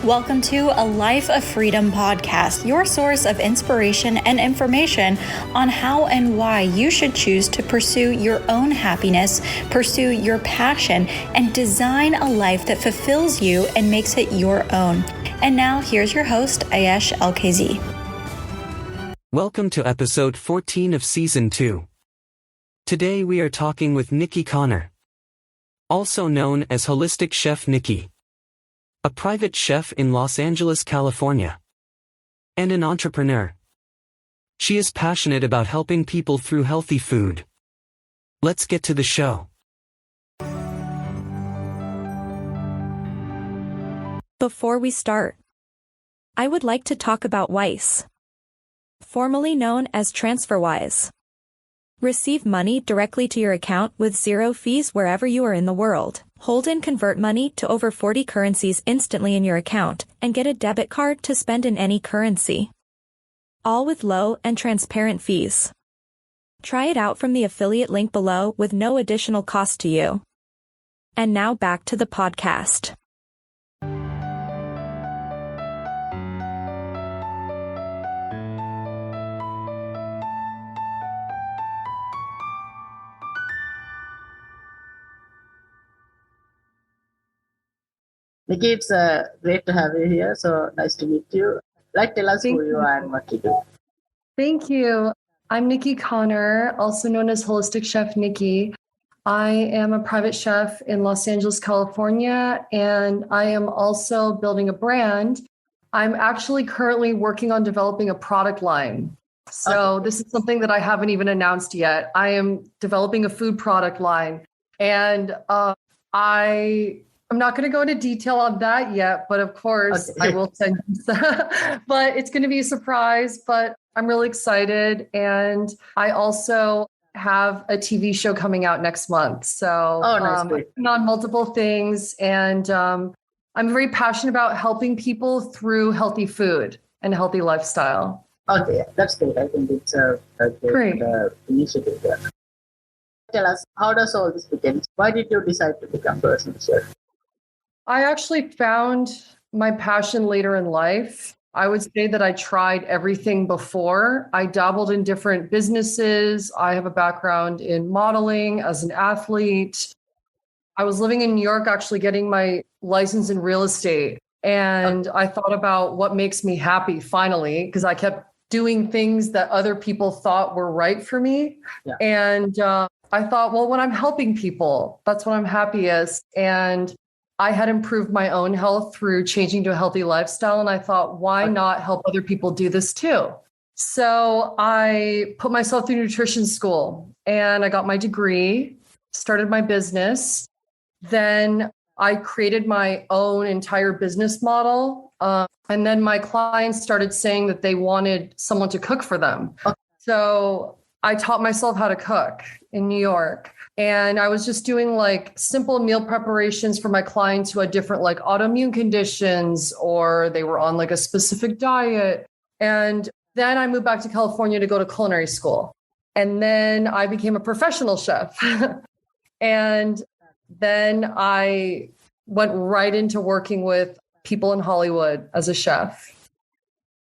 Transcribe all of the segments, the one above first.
Welcome to a Life of Freedom podcast, your source of inspiration and information on how and why you should choose to pursue your own happiness, pursue your passion, and design a life that fulfills you and makes it your own. And now here's your host, Ayesh LKZ. Welcome to episode 14 of season 2. Today we are talking with Niki Connor, also known as Holistic Chef Niki, a private chef in Los Angeles, California, and an entrepreneur. She is passionate about helping people through healthy food. Let's get to the show. Before we start, I would like to talk about Wise, formerly known as TransferWise. Receive money directly to your account with zero fees wherever you are in the world. Hold and convert money to over 40 currencies instantly in your account, and get a debit card to spend in any currency. All with low and transparent fees. Try it out from the affiliate link below with no additional cost to you. And now back to the podcast. Niki, it's great to have you here. So nice to meet you. Tell us who you are and what you do. Thank you. I'm Niki Connor, also known as Holistic Chef Niki. I am a private chef in Los Angeles, California, and I am also building a brand. I'm actually currently working on developing a product line. So This is something that I haven't even announced yet. I am developing a food product line, and I'm not going to go into detail on that yet, but of course I will send you some. But it's going to be a surprise, but I'm really excited. And I also have a TV show coming out next month. So I'm working on multiple things, and I'm very passionate about helping people through healthy food and healthy lifestyle. Okay, that's great. I think it's a great initiative there. Tell us, how does all this begin? Why did you decide to become personal chef? I actually found my passion later in life. I would say that I tried everything before. I dabbled in different businesses. I have a background in modeling as an athlete. I was living in New York, actually getting my license in real estate. And I thought about what makes me happy finally, because I kept doing things that other people thought were right for me. Yeah. And I thought, well, when I'm helping people, that's when I'm happiest. And I had improved my own health through changing to a healthy lifestyle. And I thought, why not help other people do this too? So I put myself through nutrition school and I got my degree, started my business. Then I created my own entire business model. And then my clients started saying that they wanted someone to cook for them. So I taught myself how to cook in New York. And I was just doing simple meal preparations for my clients who had different autoimmune conditions, or they were on a specific diet. And then I moved back to California to go to culinary school. And then I became a professional chef. And then I went right into working with people in Hollywood as a chef.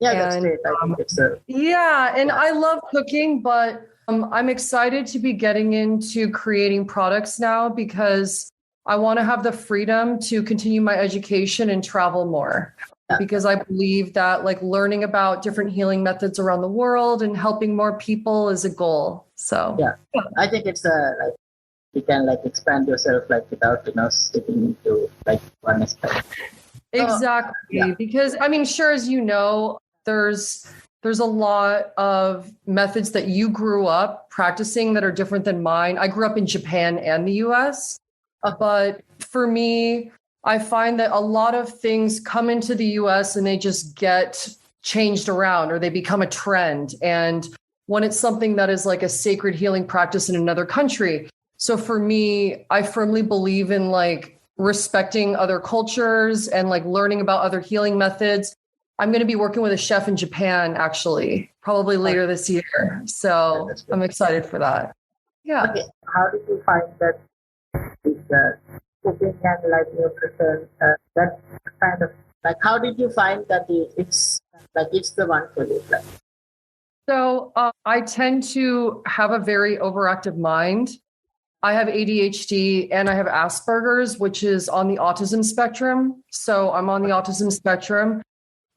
Yeah, that's great. I think it's I love cooking, but I'm excited to be getting into creating products now because I want to have the freedom to continue my education and travel more. Yeah. Because I believe that learning about different healing methods around the world and helping more people is a goal. So I think it's you can expand yourself without sticking into one aspect. Exactly. Because sure, as you know, there's a lot of methods that you grew up practicing that are different than mine. I grew up in Japan and the US, but for me, I find that a lot of things come into the US and they just get changed around or they become a trend. And when it's something that is a sacred healing practice in another country. So for me, I firmly believe in respecting other cultures and learning about other healing methods. I'm going to be working with a chef in Japan, actually, probably later this year. So I'm excited for that. Yeah. Okay. How did you find that with cooking and nutrition, that kind of Like, how did you find that it's the one for you? Like, So I tend to have a very overactive mind. I have ADHD and I have Asperger's, which is on the autism spectrum. So I'm on the autism spectrum.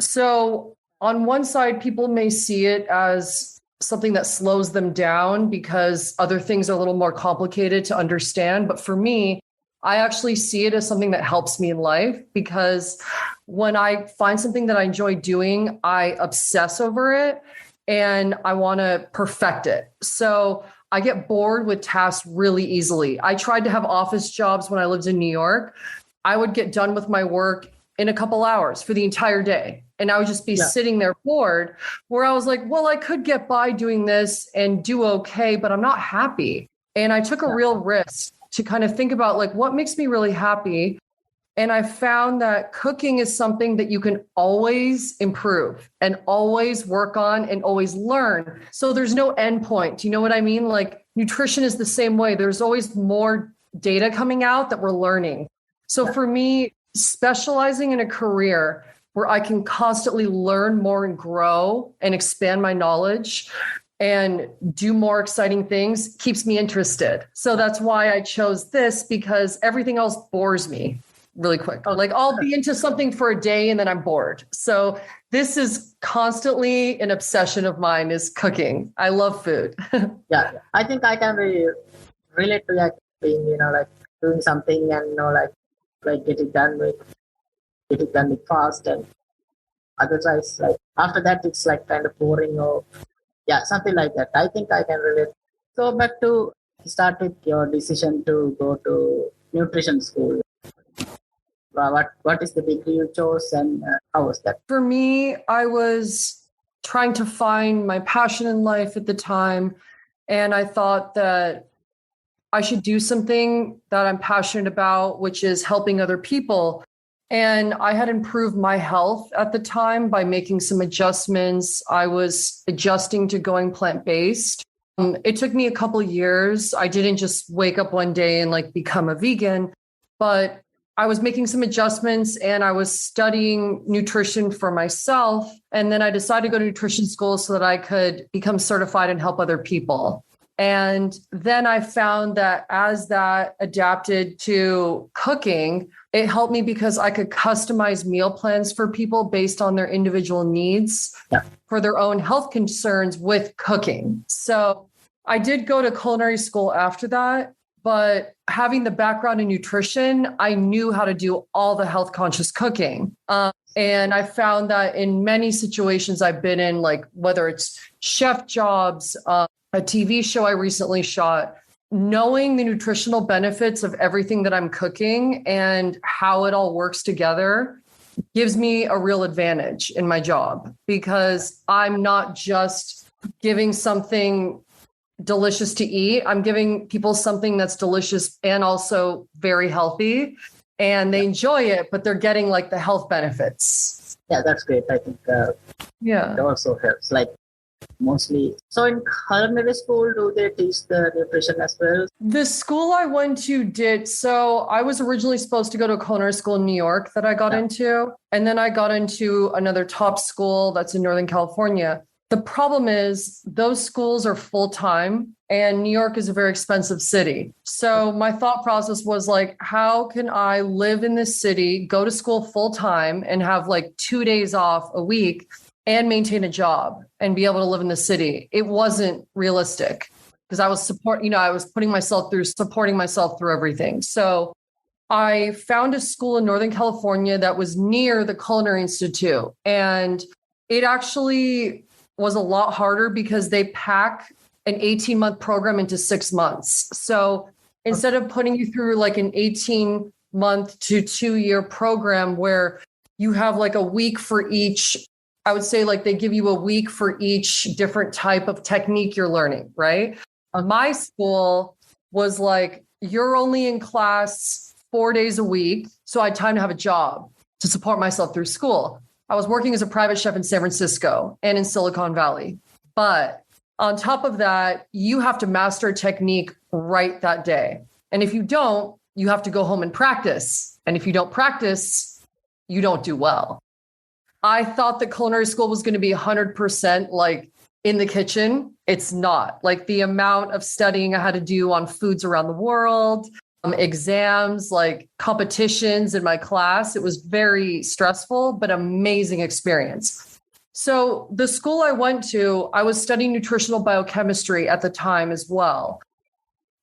So on one side, people may see it as something that slows them down because other things are a little more complicated to understand. But for me, I actually see it as something that helps me in life, because when I find something that I enjoy doing, I obsess over it and I want to perfect it. So I get bored with tasks really easily. I tried to have office jobs when I lived in New York. I would get done with my work in a couple hours for the entire day. And I would just be sitting there bored, where I was like, well, I could get by doing this and do okay, but I'm not happy. And I took a real risk to kind of think about like, what makes me really happy? And I found that cooking is something that you can always improve and always work on and always learn. So there's no end point. You know what I mean? Like nutrition is the same way. There's always more data coming out that we're learning. So for me, specializing in a career where I can constantly learn more and grow and expand my knowledge and do more exciting things keeps me interested. So that's why I chose this, because everything else bores me really quick. Like I'll be into something for a day and then I'm bored. So this is constantly an obsession of mine, is cooking. I love food. Yeah, I think I can really relate to that being, like doing something and, like get it done with fast, and otherwise, like after that, it's like kind of boring or something like that. I think I can relate. So back to start with your decision to go to nutrition school. What is the degree you chose, and how was that? For me, I was trying to find my passion in life at the time. And I thought that I should do something that I'm passionate about, which is helping other people. And I had improved my health at the time by making some adjustments. I was adjusting to going plant-based. It took me a couple of years. I didn't just wake up one day and like become a vegan, but I was making some adjustments and I was studying nutrition for myself. And then I decided to go to nutrition school so that I could become certified and help other people. And then I found that as that adapted to cooking, it helped me because I could customize meal plans for people based on their individual needs for their own health concerns with cooking. So I did go to culinary school after that, but having the background in nutrition, I knew how to do all the health conscious cooking. And I found that in many situations I've been in, like whether it's chef jobs, a TV show I recently shot, knowing the nutritional benefits of everything that I'm cooking and how it all works together gives me a real advantage in my job, because I'm not just giving something delicious to eat. I'm giving people something that's delicious and also very healthy, and they enjoy it, but they're getting like the health benefits. Yeah, that's great. I think it also helps. Like mostly. So in culinary school, do they teach the nutrition as well? The school I went to did. So I was originally supposed to go to a culinary school in New York that I got into. And then I got into another top school that's in Northern California. The problem is those schools are full-time and New York is a very expensive city. So my thought process was like, how can I live in this city, go to school full-time and have like 2 days off a week and maintain a job and be able to live in the city? It wasn't realistic because I was putting myself through supporting myself through everything. So I found a school in Northern California that was near the Culinary Institute. And it actually was a lot harder because they pack an 18-month program into 6 months. So instead of putting you through like an 18-month to 2-year program where you have like a week for each, I would say like they give you a week for each different type of technique you're learning, right? My school was like, you're only in class 4 days a week. So I had time to have a job to support myself through school. I was working as a private chef in San Francisco and in Silicon Valley. But on top of that, you have to master a technique right that day. And if you don't, you have to go home and practice. And if you don't practice, you don't do well. I thought that culinary school was going to be 100% like in the kitchen. It's not. Like the amount of studying I had to do on foods around the world, exams, like competitions in my class. It was very stressful, but amazing experience. So the school I went to, I was studying nutritional biochemistry at the time as well.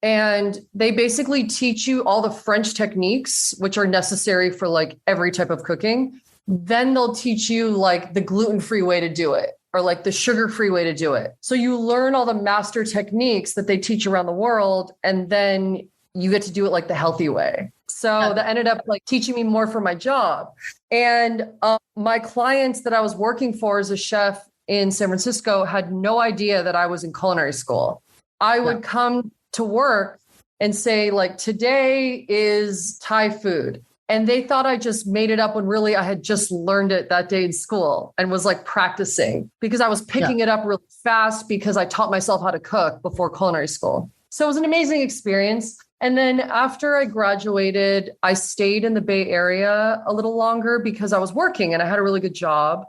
And they basically teach you all the French techniques, which are necessary for like every type of cooking. Then they'll teach you like the gluten-free way to do it or like the sugar-free way to do it. So you learn all the master techniques that they teach around the world, and then you get to do it like the healthy way. So that ended up like teaching me more for my job. And my clients that I was working for as a chef in San Francisco had no idea that I was in culinary school. I would come to work and say like, today is Thai food. And they thought I just made it up when really I had just learned it that day in school and was like practicing because I was picking it up really fast because I taught myself how to cook before culinary school. So it was an amazing experience. And then after I graduated, I stayed in the Bay Area a little longer because I was working and I had a really good job.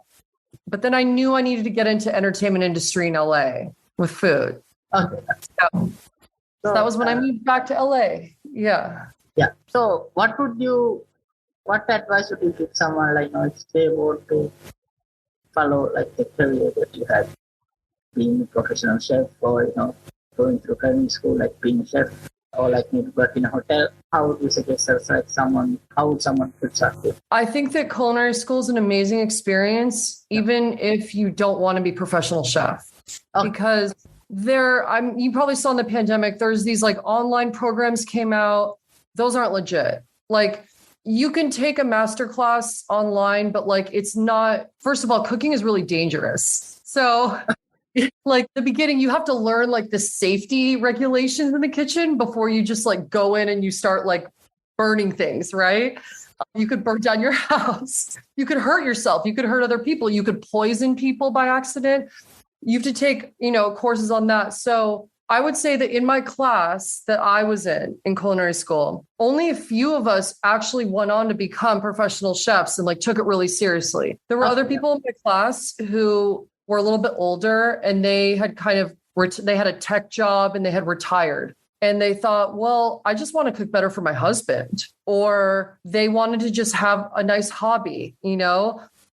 But then I knew I needed to get into entertainment industry in LA with food. Okay. So that was when I moved back to LA. Yeah. Yeah. So what advice would you give someone like, if they want to follow like the career that you had, being a professional chef or, going through culinary school, like being a chef or like maybe work in a hotel? How would you suggest that's like how would someone could start with? I think that culinary school is an amazing experience, even if you don't want to be a professional chef, because you probably saw in the pandemic, there's these like online programs came out. Those aren't legit. Like you can take a masterclass online, but like, it's not, first of all, cooking is really dangerous. So like the beginning, you have to learn like the safety regulations in the kitchen before you just like go in and you start like burning things, right? You could burn down your house. You could hurt yourself. You could hurt other people. You could poison people by accident. You have to take, courses on that. So I would say that in my class that I was in culinary school, only a few of us actually went on to become professional chefs and like took it really seriously. There were other people in my class who were a little bit older and they had they had a tech job and they had retired. And they thought, well, I just want to cook better for my husband. Or they wanted to just have a nice hobby,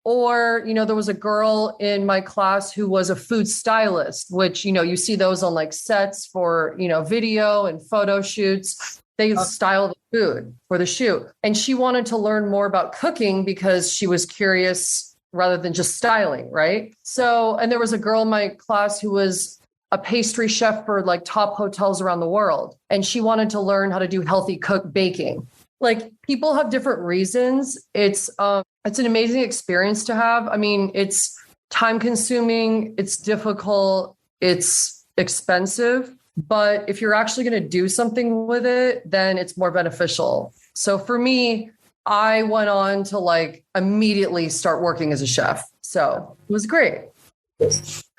Or, there was a girl in my class who was a food stylist, which, you see those on like sets for, video and photo shoots. They style the food for the shoot. And she wanted to learn more about cooking because she was curious rather than just styling, right? So, and there was a girl in my class who was a pastry chef for like top hotels around the world. And she wanted to learn how to do healthy baking. Like people have different reasons. It's an amazing experience to have. I mean, it's time consuming, it's difficult, it's expensive, but if you're actually going to do something with it, then it's more beneficial. So for me, I went on to like immediately start working as a chef. So it was great.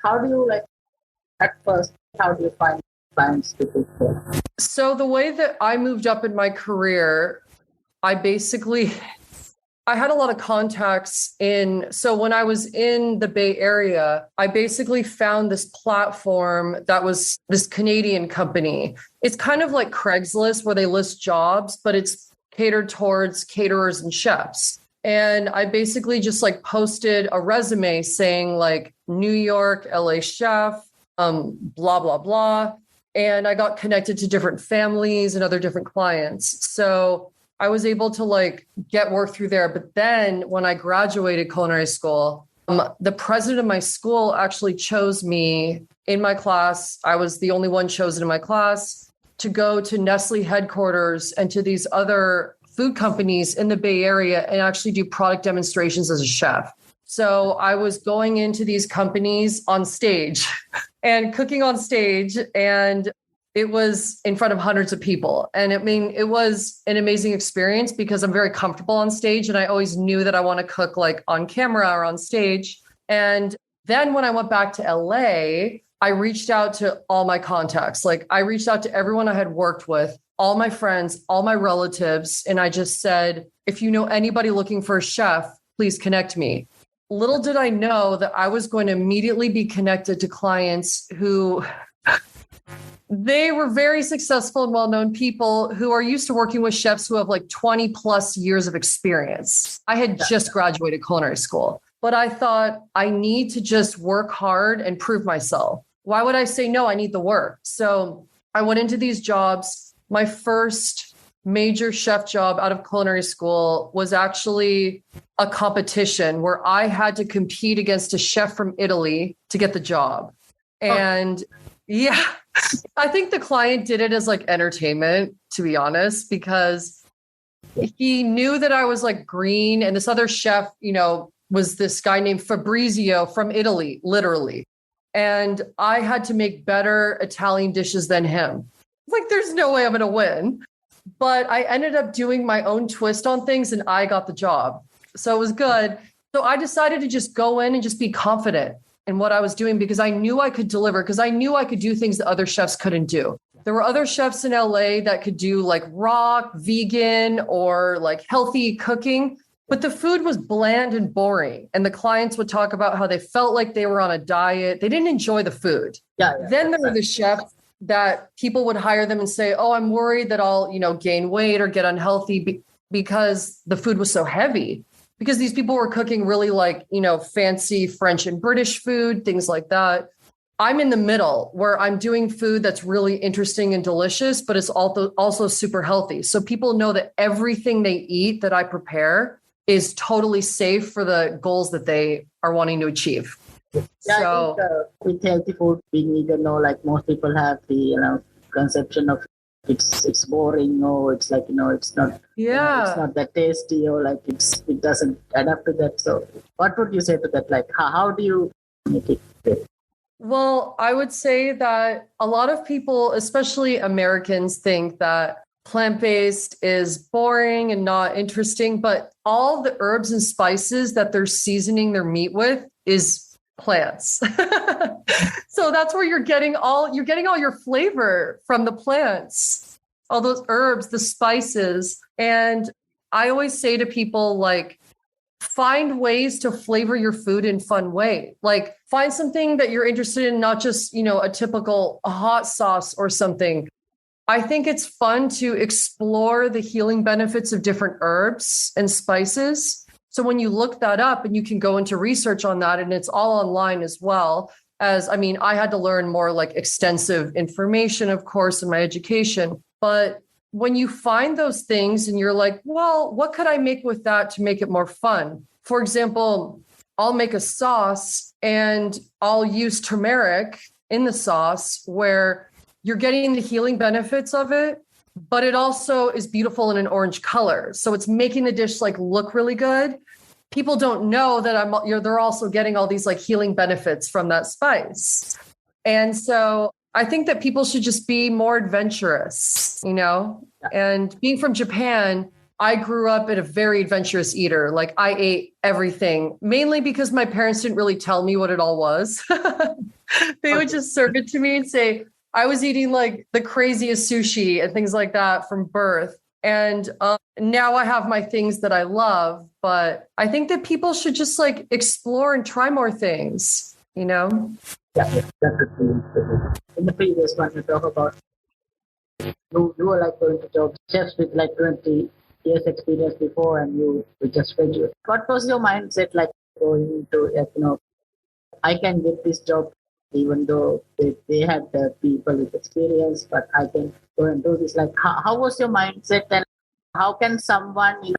How do you find clients to cook for? So the way that I moved up in my career, I had a lot of contacts so when I was in the Bay Area, I basically found this platform that was this Canadian company. It's kind of like Craigslist where they list jobs, but it's catered towards caterers and chefs. And I basically just like posted a resume saying like New York, LA chef, blah, blah, blah. And I got connected to different families and other different clients. So I was able to like get work through there. But then when I graduated culinary school, the president of my school actually chose me in my class. I was the only one chosen in my class to go to Nestle headquarters and to these other food companies in the Bay Area and actually do product demonstrations as a chef. So I was going into these companies on stage and cooking on stage, and it was in front of hundreds of people. And it was an amazing experience because I'm very comfortable on stage and I always knew that I want to cook like on camera or on stage. And then when I went back to LA, I reached out to all my contacts. Like I reached out to everyone I had worked with all my friends, all my relatives. And I just said, if you know anybody looking for a chef, please connect me. Little did I know that I was going to immediately be connected to clients who they were very successful and well-known people who are used to working with chefs who have like 20 plus years of experience. I had just graduated culinary school, but I thought I need to just work hard and prove myself. Why would I say no? I need the work. So I went into these jobs. My first major chef job out of culinary school was actually a competition where I had to compete against a chef from Italy to get the job. And yeah, I think the client did it as like entertainment, to be honest, because he knew that I was like green. And this other chef, was this guy named Fabrizio from Italy, literally. And I had to make better Italian dishes than him. Like, there's no way I'm going to win. But I ended up doing my own twist on things and I got the job. So it was good. So I decided to just go in and just be confident in what I was doing because I knew I could deliver, because I knew I could do things that other chefs couldn't do. There were other chefs in LA that could do like raw, vegan, or like healthy cooking, but the food was bland and boring. And the clients would talk about how they felt like they were on a diet. They didn't enjoy the food. Then there were the chefs that people would hire them and say, oh, I'm worried that I'll, gain weight or get unhealthy because the food was so heavy. Because these people were cooking really like, fancy French and British food, things like that. I'm in the middle where I'm doing food that's really interesting and delicious, but it's also super healthy. So people know that everything they eat that I prepare is totally safe for the goals that they are wanting to achieve. Yeah, so, I think with healthy food, we need to know, like most people have the, conception of it's boring, or it's like, it's not, it's not that tasty, or like it doesn't adapt to that. So what would you say to that? Like, how do you make it fit? Well, I would say that a lot of people, especially Americans, think that plant-based is boring and not interesting, but all the herbs and spices that they're seasoning their meat with is plants. So that's where you're getting all your flavor from the plants, all those herbs, the spices. And I always say to people, like, find ways to flavor your food in fun way. Like, find something that you're interested in, not just, a typical hot sauce or something. I think it's fun to explore the healing benefits of different herbs and spices. So when you look that up, and you can go into research on that, and it's all online as well as, I had to learn more like extensive information, of course, in my education. But when you find those things and you're like, well, what could I make with that to make it more fun? For example, I'll make a sauce and I'll use turmeric in the sauce where you're getting the healing benefits of it, but it also is beautiful in an orange color. So it's making the dish like look really good. People don't know that they're also getting all these like healing benefits from that spice. And so I think that people should just be more adventurous, and being from Japan, I grew up a very adventurous eater. Like, I ate everything, mainly because my parents didn't really tell me what it all was. They would just serve it to me and say, I was eating like the craziest sushi and things like that from birth. And now I have my things that I love, but I think that people should just like explore and try more things, Yeah, definitely. In the previous one, you talk about you were like going to job chefs with like 20 years experience before, and you just graduate. What was your mindset like going to, I can get this job even though they had the people with experience, but I can go and do this. Like, how was your mindset, and how can someone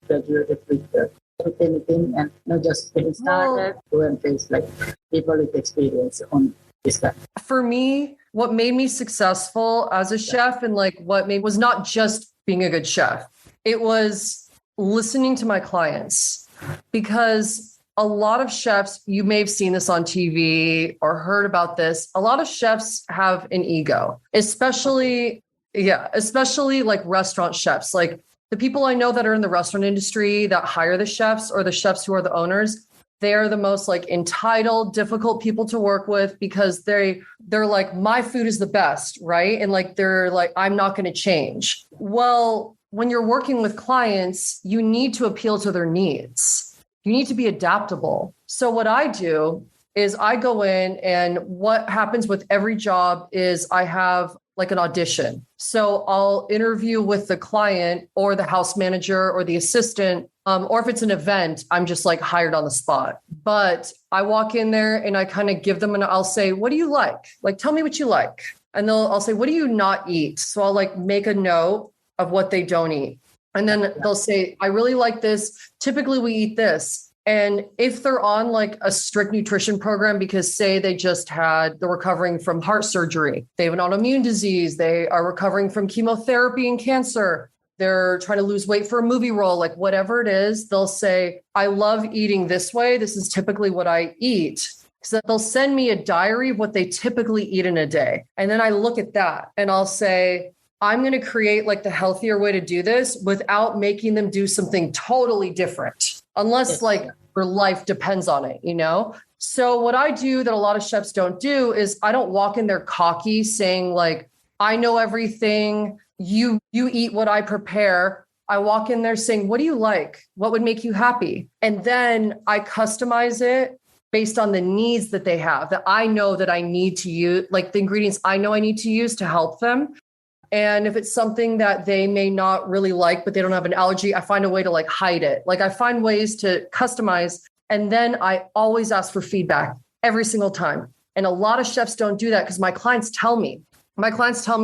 graduate with anything and just getting started, go and face like people with experience on this kind? For me, what made me successful as a chef and like was not just being a good chef. It was listening to my clients, because a lot of chefs, you may have seen this on TV or heard about this. A lot of chefs have an ego, especially like restaurant chefs. Like the people I know that are in the restaurant industry that hire the chefs, or the chefs who are the owners, they're the most like entitled, difficult people to work with because they're like, my food is the best, right? And like, they're like, I'm not going to change. Well, when you're working with clients, you need to appeal to their needs. You need to be adaptable. So what I do is I go in, and what happens with every job is I have like an audition. So I'll interview with the client or the house manager or the assistant, or if it's an event, I'm just like hired on the spot. But I walk in there and I kind of give them, and I'll say, what do you like? Like, tell me what you like. And I'll say, what do you not eat? So I'll like make a note of what they don't eat. And then they'll say, I really like this. Typically we eat this. And if they're on like a strict nutrition program, because say they're recovering from heart surgery, they have an autoimmune disease, they are recovering from chemotherapy and cancer, they're trying to lose weight for a movie role, like whatever it is, they'll say, I love eating this way. This is typically what I eat. So they'll send me a diary of what they typically eat in a day. And then I look at that and I'll say, I'm going to create like the healthier way to do this without making them do something totally different, unless like their life depends on it, you know? So what I do that a lot of chefs don't do is I don't walk in there cocky saying like, I know everything, you eat what I prepare. I walk in there saying, what do you like? What would make you happy? And then I customize it based on the needs that they have, that I know that I need to use, like the ingredients I know I need to use to help them. And if it's something that they may not really like, but they don't have an allergy, I find a way to like hide it. Like I find ways to customize. And then I always ask for feedback every single time. And a lot of chefs don't do that because my clients tell me,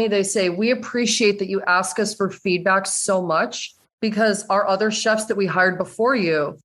they say, we appreciate that you ask us for feedback so much because our other chefs that we hired before you,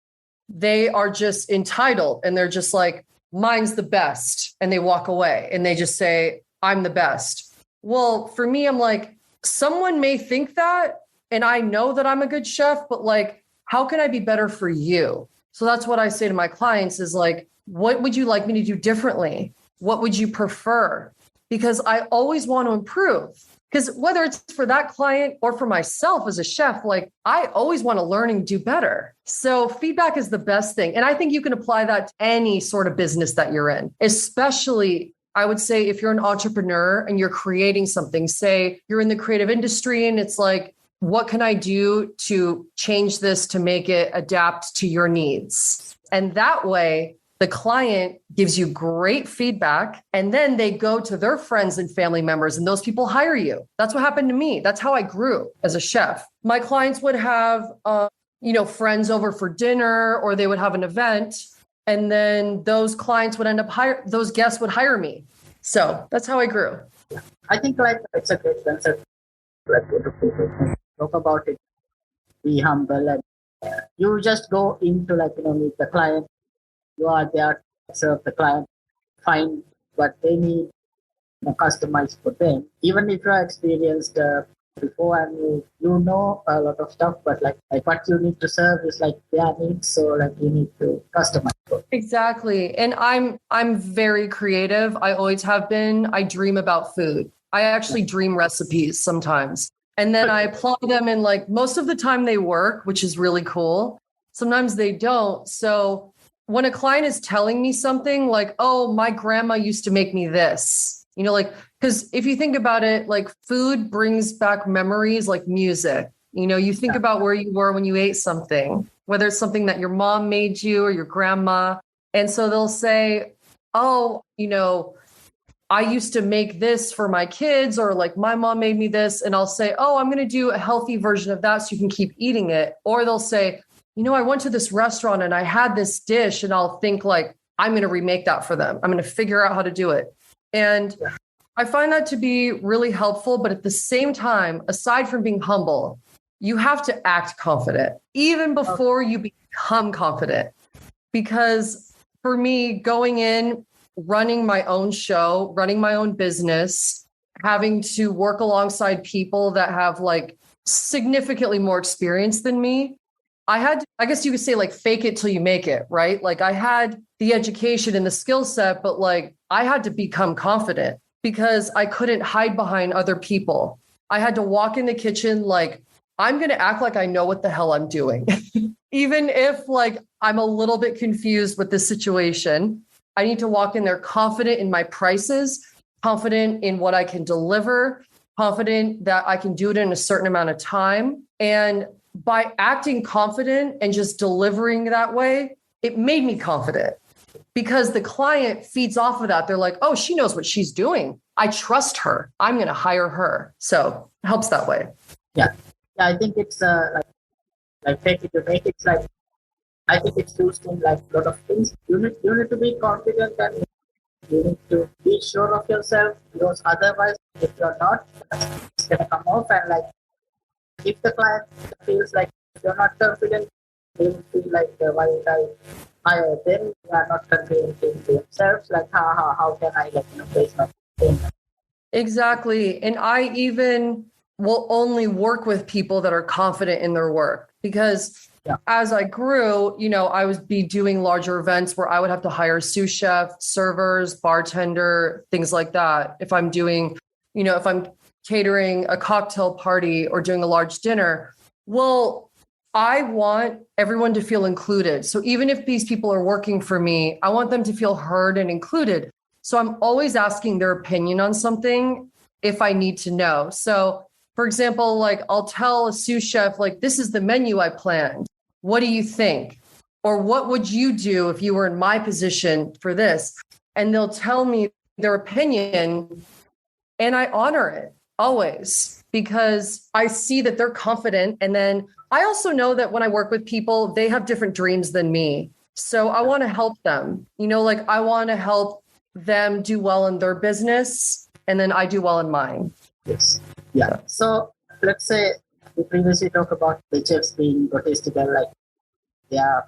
they are just entitled and they're just like, mine's the best. And they walk away and they just say, I'm the best. Well, for me, I'm like, someone may think that, and I know that I'm a good chef, but like, how can I be better for you? So that's what I say to my clients is like, what would you like me to do differently? What would you prefer? Because I always want to improve. Because whether it's for that client or for myself as a chef, like I always want to learn and do better. So feedback is the best thing. And I think you can apply that to any sort of business that you're in, especially I would say if you're an entrepreneur and you're creating something, say you're in the creative industry and it's like, what can I do to change this to make it adapt to your needs? And that way, the client gives you great feedback and then they go to their friends and family members and those people hire you. That's what happened to me. That's how I grew as a chef. My clients would have, friends over for dinner or they would have an event. And then those clients would those guests would hire me. So that's how I grew. I think like it's a great concept. Like people talk about it, be humble, and you just go into meet the client. You are there to serve the client, find what they need, customize for them. Even if you are experienced before and you know a lot of stuff, but like what you need to serve is like their needs, so like you need to customize it. Exactly. And I'm very creative. I always have been. I dream about food. I actually dream recipes sometimes. And then I apply them and like most of the time they work, which is really cool. Sometimes they don't. So when a client is telling me something like, oh, my grandma used to make me this, because if you think about it, like food brings back memories like music. You think about where you were when you ate something, whether it's something that your mom made you or your grandma. And so they'll say, oh, I used to make this for my kids, or like my mom made me this. And I'll say, oh, I'm going to do a healthy version of that so you can keep eating it. Or they'll say, I went to this restaurant and I had this dish, and I'll think like, I'm going to remake that for them. I'm going to figure out how to do it. And I find that to be really helpful. But at the same time, aside from being humble, you have to act confident even before you become confident. Because for me, going in, running my own show, running my own business, having to work alongside people that have like significantly more experience than me, I had, I guess you could say like fake it till you make it, right? Like I had the education and the skill set, but like I had to become confident because I couldn't hide behind other people. I had to walk in the kitchen like I'm going to act like I know what the hell I'm doing. Even if like I'm a little bit confused with this situation, I need to walk in there confident in my prices, confident in what I can deliver, confident that I can do it in a certain amount of time. And by acting confident and just delivering that way, it made me confident because the client feeds off of that. They're like, oh, she knows what she's doing. I trust her. I'm going to hire her. So it helps that way. Yeah. I think it's like fake it to make it. Like I think it's used in like a lot of things. You need to be confident and you need to be sure of yourself, because otherwise, if you're not, it's gonna come off. And like if the client feels like you're not confident, they will feel like why would I hire them? They are not confident in themselves. Like how can I face my thing? Exactly. And I even will only work with people that are confident in their work, because as I grew, I would be doing larger events where I would have to hire sous chef, servers, bartender, things like that. If I'm doing, if I'm catering a cocktail party or doing a large dinner, well, I want everyone to feel included. So even if these people are working for me, I want them to feel heard and included. So I'm always asking their opinion on something if I need to know. So for example, like I'll tell a sous chef, like, this is the menu I planned. What do you think? Or what would you do if you were in my position for this? And they'll tell me their opinion, and I honor it always because I see that they're confident. And then I also know that when I work with people, they have different dreams than me. So I want to help them, like I want to help them do well in their business, and then I do well in mine. Yes. Yeah. So let's say we previously talked about the chefs being egotistical, like they are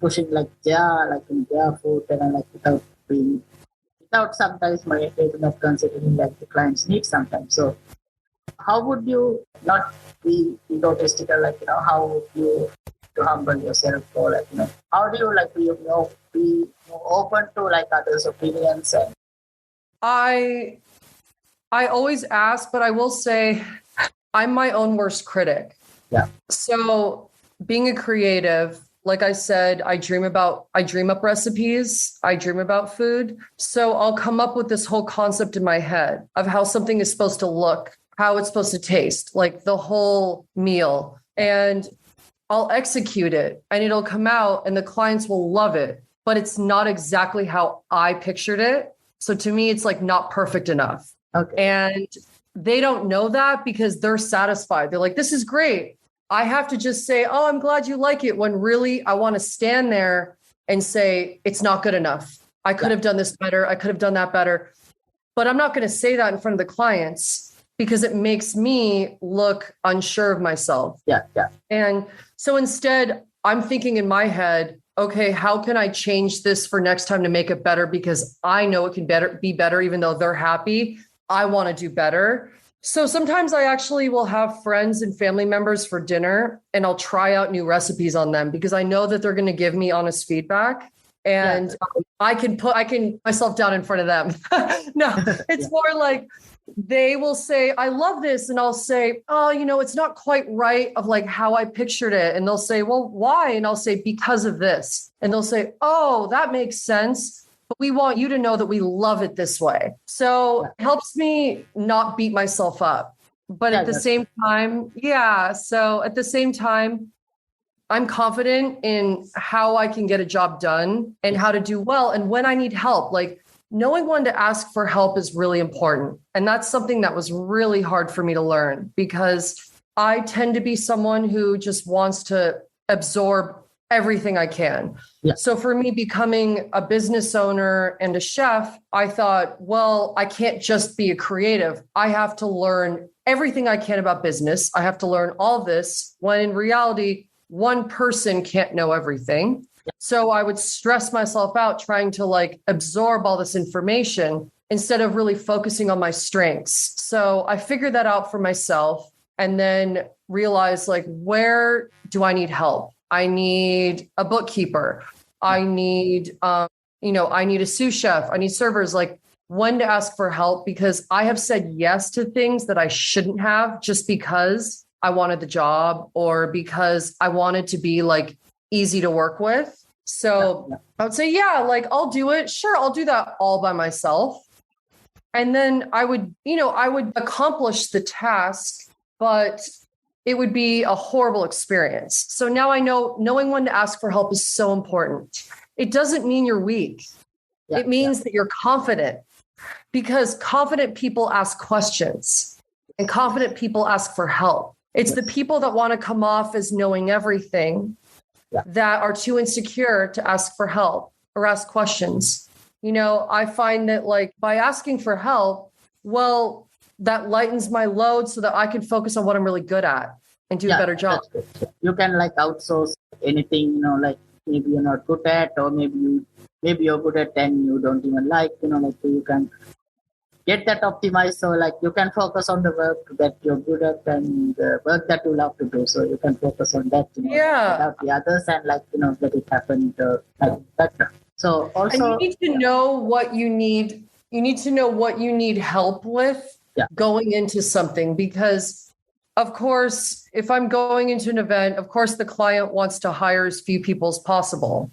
pushing like in their food and like without sometimes maybe not considering like the client's needs sometimes. So how would you not be egotistical? Like how would you to humble yourself, or like how do you like be more open to like others' opinions? And I always ask, but I will say I'm my own worst critic. Yeah. So being a creative, like I said, I dream up recipes. I dream about food. So I'll come up with this whole concept in my head of how something is supposed to look, how it's supposed to taste, like the whole meal. And I'll execute it and it'll come out and the clients will love it, but it's not exactly how I pictured it. So to me, it's like not perfect enough. Okay. And they don't know that because they're satisfied. They're like, this is great. I have to just say, oh, I'm glad you like it, when really I want to stand there and say, it's not good enough. I could have done this better. I could have done that better. But I'm not going to say that in front of the clients because it makes me look unsure of myself. Yeah. And so instead, I'm thinking in my head, okay, how can I change this for next time to make it better? Because I know it can be better, even though they're happy. I want to do better. So sometimes I actually will have friends and family members for dinner and I'll try out new recipes on them because I know that they're going to give me honest feedback, and I can myself down in front of them. No, it's more like they will say, I love this. And I'll say, oh, it's not quite right of like how I pictured it. And they'll say, well, why? And I'll say, because of this. And they'll say, oh, that makes sense. But we want you to know that we love it this way. So it helps me not beat myself up. But at the same time, so at the same time, I'm confident in how I can get a job done and how to do well. And when I need help, like knowing when to ask for help is really important. And that's something that was really hard for me to learn because I tend to be someone who just wants to absorb everything I can. Yeah. So for me, becoming a business owner and a chef, I thought, well, I can't just be a creative. I have to learn everything I can about business. I have to learn all this, when in reality, one person can't know everything. Yeah. So I would stress myself out trying to like absorb all this information instead of really focusing on my strengths. So I figured that out for myself and then realized like, where do I need help? I need a bookkeeper. I need, I need a sous chef. I need servers, like when to ask for help, because I have said yes to things that I shouldn't have just because I wanted the job or because I wanted to be like easy to work with. So I would say, yeah, like I'll do it. Sure, I'll do that all by myself. And then I would accomplish the task, but it would be a horrible experience. So now I know knowing when to ask for help is so important. It doesn't mean you're weak. It means that you're confident, because confident people ask questions and confident people ask for help. It's the people that want to come off as knowing everything that are too insecure to ask for help or ask questions. You know, I find that like by asking for help, well, that lightens my load so that I can focus on what I'm really good at and do a better job. You can like outsource anything, you know, like maybe you're not good at, or maybe you're good at and you don't even like, you know, like you can get that optimized. So like you can focus on the work that you're good at and the work that you love to do. So you can focus on that, you know, without the others, and like, you know, let it happen like better. So also, and you need to know what you need. You need to know what you need help with going into something, because of course, if I'm going into an event, of course, the client wants to hire as few people as possible.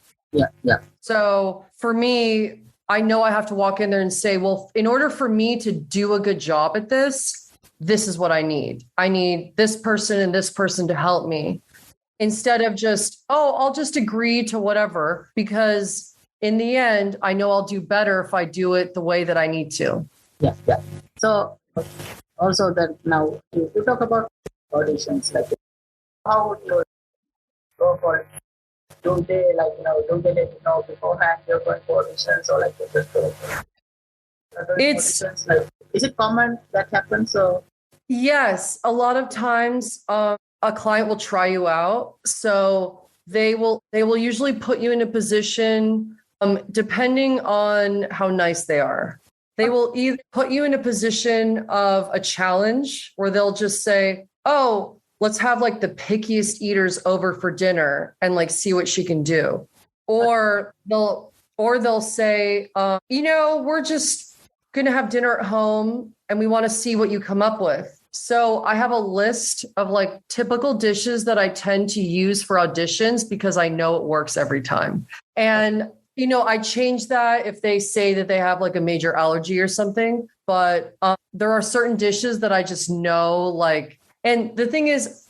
So for me, I know I have to walk in there and say, well, in order for me to do a good job at this, this is what I need. I need this person and this person to help me, instead of just, I'll just agree to whatever, because in the end, I know I'll do better if I do it the way that I need to. So also that now you talk about auditions, like how would you go for it? Do they like, you know, do they let you know beforehand you're going for auditions, or like you just go auditions? Like, is it common that happens? So yes, a lot of times a client will try you out. So they will usually put you in a position, depending on how nice they are. They will either put you in a position of a challenge where they'll just say, oh, let's have like the pickiest eaters over for dinner and like see what she can do. Or they'll say, you know, we're just going to have dinner at home and we want to see what you come up with. So I have a list of like typical dishes that I tend to use for auditions because I know it works every time. And, you know, I change that if they say that they have like a major allergy or something, but there are certain dishes that I just know, like, and the thing is,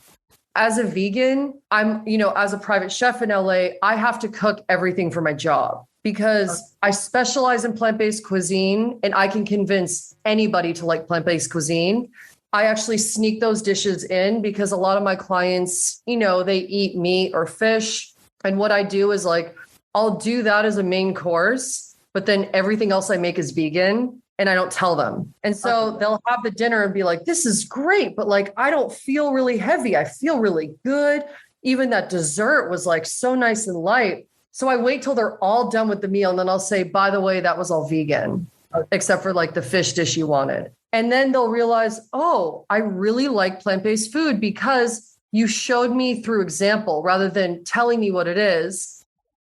as a vegan, as a private chef in LA, I have to cook everything for my job because I specialize in plant-based cuisine and I can convince anybody to like plant-based cuisine. I actually sneak those dishes in because a lot of my clients, you know, they eat meat or fish. And what I do is like, I'll do that as a main course, but then everything else I make is vegan and I don't tell them. And so they'll have the dinner and be like, this is great, but like, I don't feel really heavy. I feel really good. Even that dessert was like so nice and light. So I wait till they're all done with the meal. And then I'll say, by the way, that was all vegan, except for like the fish dish you wanted. And then they'll realize, oh, I really like plant-based food because you showed me through example rather than telling me what it is.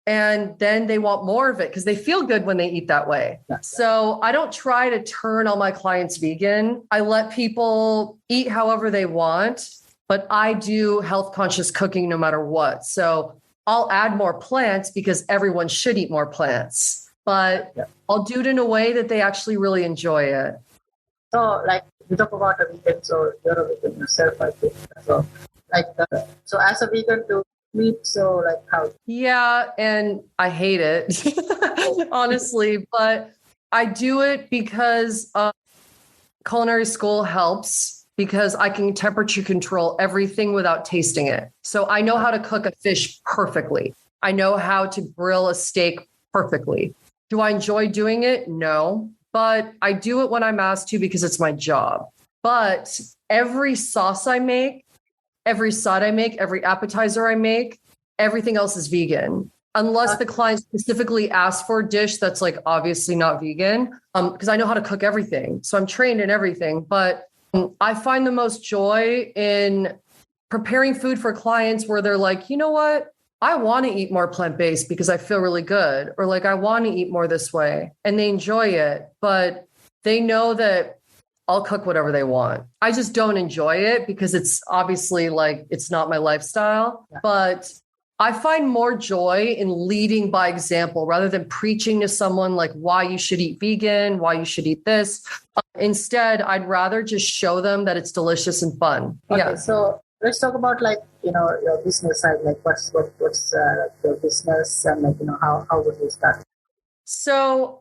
And then they want more of it because they feel good when they eat that way. So I don't try to turn all my clients vegan. I let people eat however they want, but I do health conscious cooking no matter what. So I'll add more plants because everyone should eat more plants, but I'll do it in a way that they actually really enjoy it. So like you talk about a vegan, so you're a vegan yourself, I think. So like, so as a vegan, do meat, so like how? Yeah, and I hate it, honestly, but I do it because culinary school helps because I can temperature control everything without tasting it. So I know how to cook a fish perfectly. I know how to grill a steak perfectly. Do I enjoy doing it? No, but I do it when I'm asked to because it's my job. But every sauce I make, every side I make, every appetizer I make, everything else is vegan. Unless the client specifically asks for a dish that's like obviously not vegan, because I know how to cook everything. So I'm trained in everything. But I find the most joy in preparing food for clients where they're like, you know what? I want to eat more plant-based because I feel really good. Or like, I want to eat more this way. And they enjoy it. But they know that I'll cook whatever they want. I just don't enjoy it because it's obviously like, it's not my lifestyle, but I find more joy in leading by example rather than preaching to someone like why you should eat vegan, why you should eat this. Instead, I'd rather just show them that it's delicious and fun. Okay, so let's talk about like, your business side, like what's your business and like, how would you start? So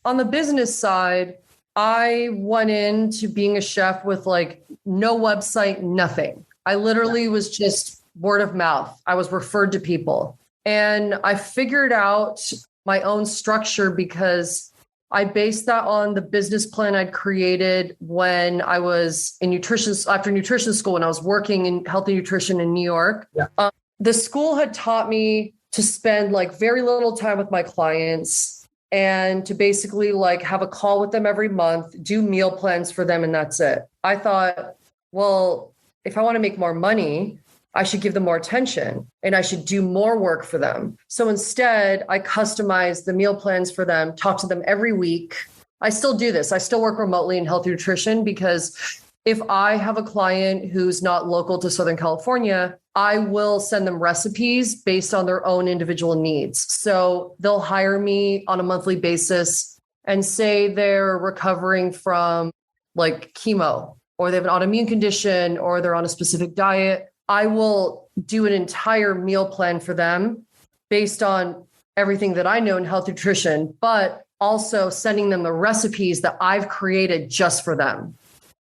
on the business side, I went into being a chef with like no website, nothing. I literally was just word of mouth. I was referred to people and I figured out my own structure because I based that on the business plan I'd created when I was in after nutrition school, when I was working in healthy nutrition in New York. Yeah. The school had taught me to spend like very little time with my clients and to basically like have a call with them every month, do meal plans for them. And that's it. I thought, well, if I want to make more money, I should give them more attention and I should do more work for them. So instead, I customized the meal plans for them, talk to them every week. I still do this. I still work remotely in healthy nutrition because if I have a client who's not local to Southern California, I will send them recipes based on their own individual needs. So they'll hire me on a monthly basis and say they're recovering from like chemo, or they have an autoimmune condition, or they're on a specific diet. I will do an entire meal plan for them based on everything that I know in health nutrition, but also sending them the recipes that I've created just for them.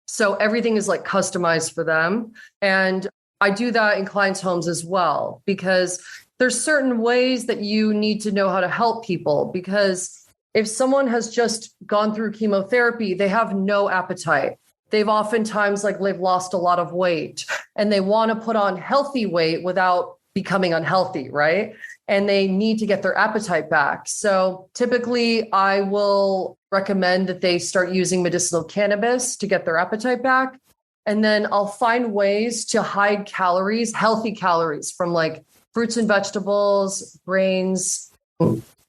So everything is like customized for them. And I do that in clients' homes as well, because there's certain ways that you need to know how to help people. Because if someone has just gone through chemotherapy, they have no appetite. They've oftentimes they've lost a lot of weight and they want to put on healthy weight without becoming unhealthy, right? And they need to get their appetite back. So typically I will recommend that they start using medicinal cannabis to get their appetite back. And then I'll find ways to hide calories, healthy calories from like fruits and vegetables, grains,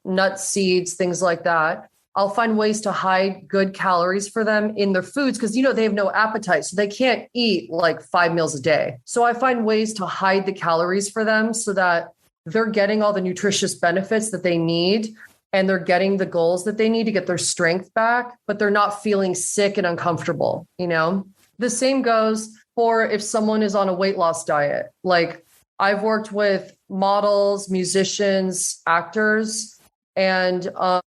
nuts, seeds, things like that. I'll find ways to hide good calories for them in their foods because, they have no appetite. So they can't eat like 5 meals a day. So I find ways to hide the calories for them so that they're getting all the nutritious benefits that they need and they're getting the goals that they need to get their strength back, but they're not feeling sick and uncomfortable. The same goes for if someone is on a weight loss diet. Like I've worked with models, musicians, actors, and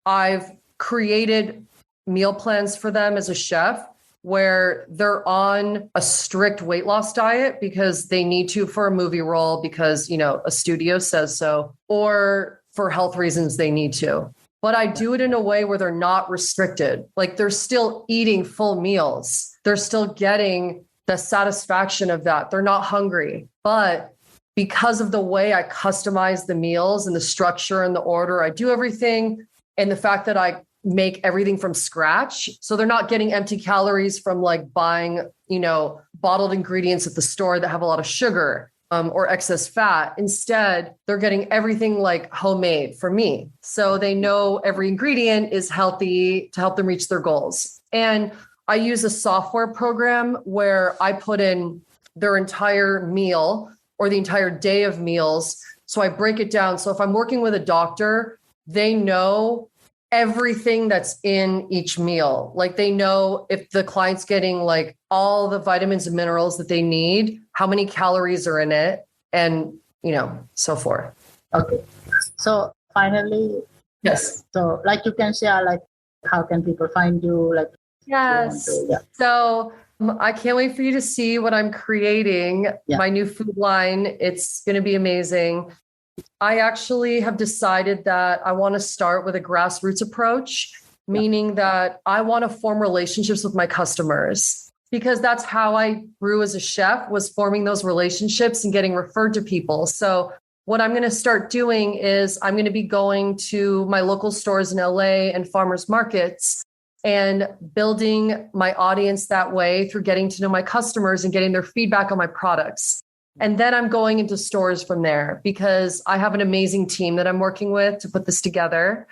I've created meal plans for them as a chef where they're on a strict weight loss diet because they need to for a movie role because, a studio says so, or for health reasons they need to. But I do it in a way where they're not restricted. Like they're still eating full meals. They're still getting the satisfaction of that. They're not hungry. But because of the way I customize the meals and the structure and the order, I do everything. And the fact that I make everything from scratch. So they're not getting empty calories from like buying, bottled ingredients at the store that have a lot of sugar or excess fat. Instead, they're getting everything like homemade for me. So they know every ingredient is healthy to help them reach their goals. And I use a software program where I put in their entire meal or the entire day of meals. So I break it down. So if I'm working with a doctor, they know everything that's in each meal. Like they know if the client's getting like all the vitamins and minerals that they need, how many calories are in it, and so forth. Okay. So finally, yes. So like you can share like how can people find you? Like yes. So I can't wait for you to see what I'm creating. My new food line. It's going to be amazing. I actually have decided that I want to start with a grassroots approach, meaning that I want to form relationships with my customers because that's how I grew as a chef, was forming those relationships and getting referred to people. So what I'm going to start doing is I'm going to be going to my local stores in LA and farmers markets and building my audience that way through getting to know my customers and getting their feedback on my products. And then I'm going into stores from there because I have an amazing team that I'm working with to put this together.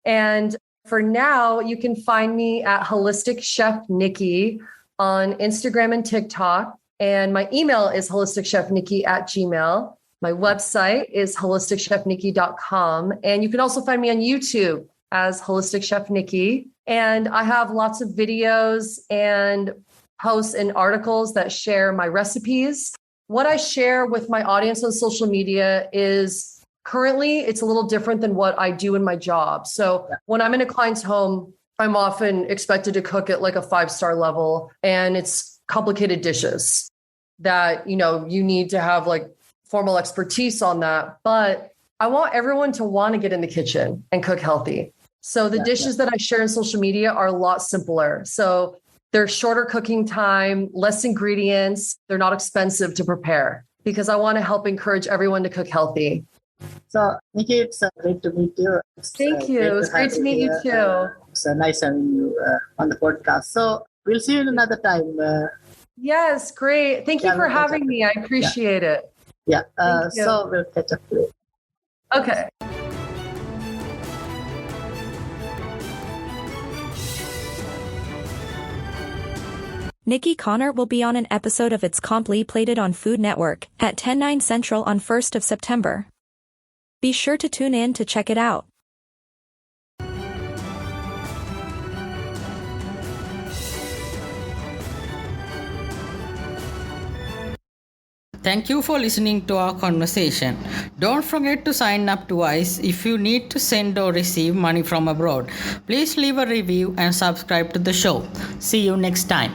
And for now, you can find me at Holistic Chef Niki on Instagram and TikTok. And my email is holisticchefniki@gmail. My website is holisticchefniki.com. And you can also find me on YouTube as Holistic Chef Niki. And I have lots of videos and posts and articles that share my recipes. What I share with my audience on social media is currently it's a little different than what I do in my job. So when I'm in a client's home, I'm often expected to cook at like a 5-star level, and it's complicated dishes that, you need to have like formal expertise on that. But I want everyone to want to get in the kitchen and cook healthy. So the dishes that I share on social media are a lot simpler. So they're shorter cooking time, less ingredients. They're not expensive to prepare because I want to help encourage everyone to cook healthy. So, Niki, it's great to meet you. Thank you. It was great to meet you too. It's nice having you on the podcast. So we'll see you another time. Yes, great. Thank you for having me. I appreciate it. Yeah. So we'll catch up later. Okay. Niki Connor will be on an episode of It's Comply Plated on Food Network at 10/9 Central on 1st of September. Be sure to tune in to check it out. Thank you for listening to our conversation. Don't forget to sign up to Wise if you need to send or receive money from abroad. Please leave a review and subscribe to the show. See you next time.